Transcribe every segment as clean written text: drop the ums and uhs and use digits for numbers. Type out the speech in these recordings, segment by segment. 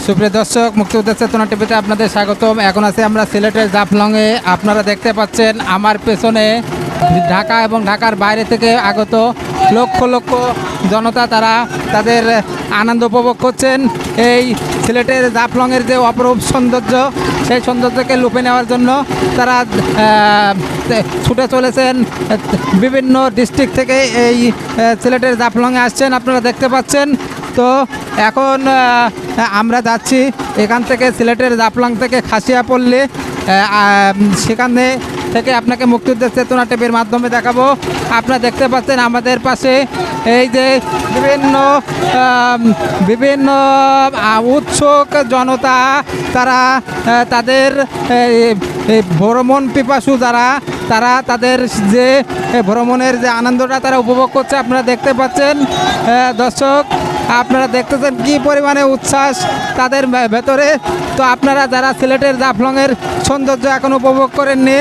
সুপ্রিয় দর্শক, মুক্তিযোদ্ধা চেতনা টিভিতে আপনাদের স্বাগতম। এখন আছি আমরা সিলেটের জাফলংয়ে। আপনারা দেখতে পাচ্ছেন আমার পেছনে ঢাকা এবং ঢাকার বাইরে থেকে আগত লক্ষ লক্ষ জনতা, তারা তাদের আনন্দ উপভোগ করছেন। এই সিলেটের জাফলংয়ের যে অপরূপ সৌন্দর্য, সেই সৌন্দর্যকে লুপে নেওয়ার জন্য তারা ছুটে চলেছেন। বিভিন্ন ডিস্ট্রিক্ট থেকে এই সিলেটের জাফলংয়ে আসছেন, আপনারা দেখতে পাচ্ছেন। তো এখন আমরা যাচ্ছি এখান থেকে সিলেটের জাফলং থেকে খাসিয়াপল্লী, সেখানে থেকে আপনাকে মুক্তিযুদ্ধ চেতনা টিভির মাধ্যমে দেখাবো। আপনারা দেখতে পাচ্ছেন আমাদের পাশে এই যে বিভিন্ন উৎসুক জনতা, তারা তাদের ভ্রমণ পিপাসু তারা তাদের যে ভ্রমণের যে আনন্দটা তারা উপভোগ করছে। আপনারা দেখতে পাচ্ছেন দর্শক, আপনারা দেখতেছেন কি পরিমাণে উচ্ছ্বাস তাদের ভেতরে। তো আপনারা যারা সিলেটের জাফলংয়ের সৌন্দর্য এখন উপভোগ করেননি,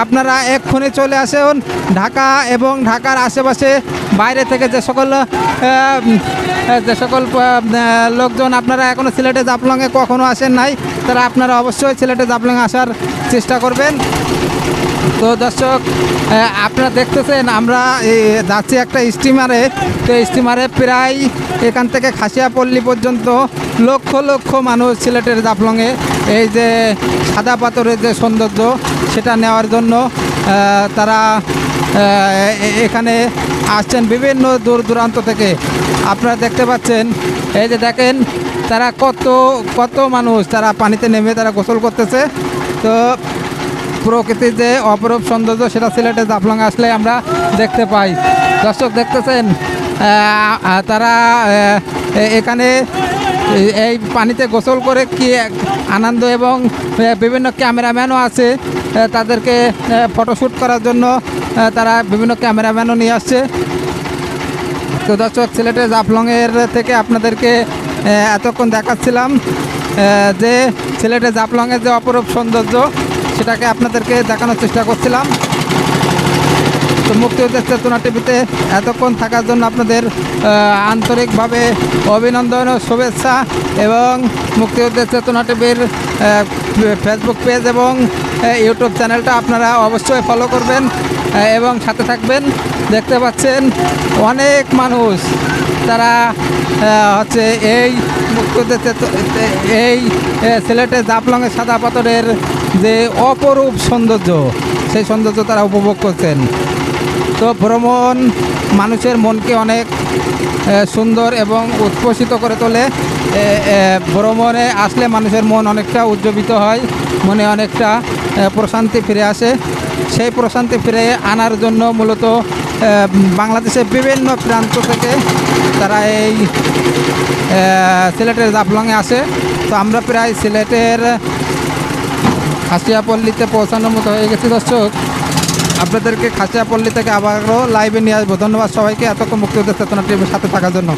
আপনারা এক্ষুনি চলে আসুন ঢাকা এবং ঢাকার আশেপাশে বাইরে থেকে যে সকল লোকজন আপনারা এখনও সিলেটের জাফলংয়ে কখনো আসেন নাই, তারা আপনারা অবশ্যই সিলেটের জাফলংয়ে আসার চেষ্টা করবেন। তো দর্শক, আপনারা দেখতেছেন আমরা যাচ্ছি একটা স্টিমারে। তো স্টিমারে প্রায় এখান থেকে খাসিয়াপল্লী পর্যন্ত লক্ষ লক্ষ মানুষ সিলেটের জাফলংয়ে এই যে সাদা পাথরের যে সৌন্দর্য সেটা নেওয়ার জন্য তারা এখানে আসছেন বিভিন্ন দূর দূরান্ত থেকে। আপনারা দেখতে পাচ্ছেন, এই যে দেখেন তারা কত মানুষ তারা পানিতে নেমে তারা গোসল করতেছে। তো প্রকৃতির যে অপরূপ সৌন্দর্য সেটা সিলেটের জাফলংয়ে আসলে আমরা দেখতে পাই। দর্শক দেখতেছেন তারা এখানে এই পানিতে গোসল করে কি আনন্দ, এবং বিভিন্ন ক্যামেরাম্যানও আছে তাদেরকে ফটোশ্যুট করার জন্য, তারা বিভিন্ন ক্যামেরাম্যানও নিয়ে আসছে। তো দর্শক, সিলেটের জাফলংয়ের থেকে আপনাদেরকে এতক্ষণ দেখাচ্ছিলাম যে সিলেটের জাফলংয়ের যে অপরূপ সৌন্দর্য সেটাকে আপনাদেরকে দেখানোর চেষ্টা করছিলাম। তো মুক্তিযুদ্ধের চেতনা টিভিতে এতক্ষণ থাকার জন্য আপনাদের আন্তরিকভাবে অভিনন্দন ও শুভেচ্ছা। এবং মুক্তিযুদ্ধের চেতনা টিভির ফেসবুক পেজ এবং ইউটিউব চ্যানেলটা আপনারা অবশ্যই ফলো করবেন এবং সাথে থাকবেন। দেখতে পাচ্ছেন অনেক মানুষ তারা হচ্ছে এই মুক্তিযুদ্ধের এই সিলেটের জাফলংয়ের সাদা পাথরের যে অপরূপ সৌন্দর্য, সেই সৌন্দর্য তারা উপভোগ করছেন। তো ভ্রমণ মানুষের মনকে অনেক সুন্দর এবং উৎফুল্লিত করে তোলে। ভ্রমণে আসলে মানুষের মন অনেকটা উজ্জীবিত হয়, মনে অনেকটা প্রশান্তি ফিরে আসে। সেই প্রশান্তি ফিরে আনার জন্য মূলত বাংলাদেশের বিভিন্ন প্রান্ত থেকে তারা এই সিলেটের জাফলংয়ে আসে। তো আমরা প্রায় সিলেটের খাসিয়াপল্লীতে পৌঁছানোর মতো হয়ে গেছি। দর্শক, আপনাদেরকে খাসিয়াপল্লী থেকে আবারও লাইভে নিয়ে আসবো। ধন্যবাদ সবাইকে এতক্ষণ মুক্তিযুদ্ধ চেতনা টিভির সাথে থাকার জন্য।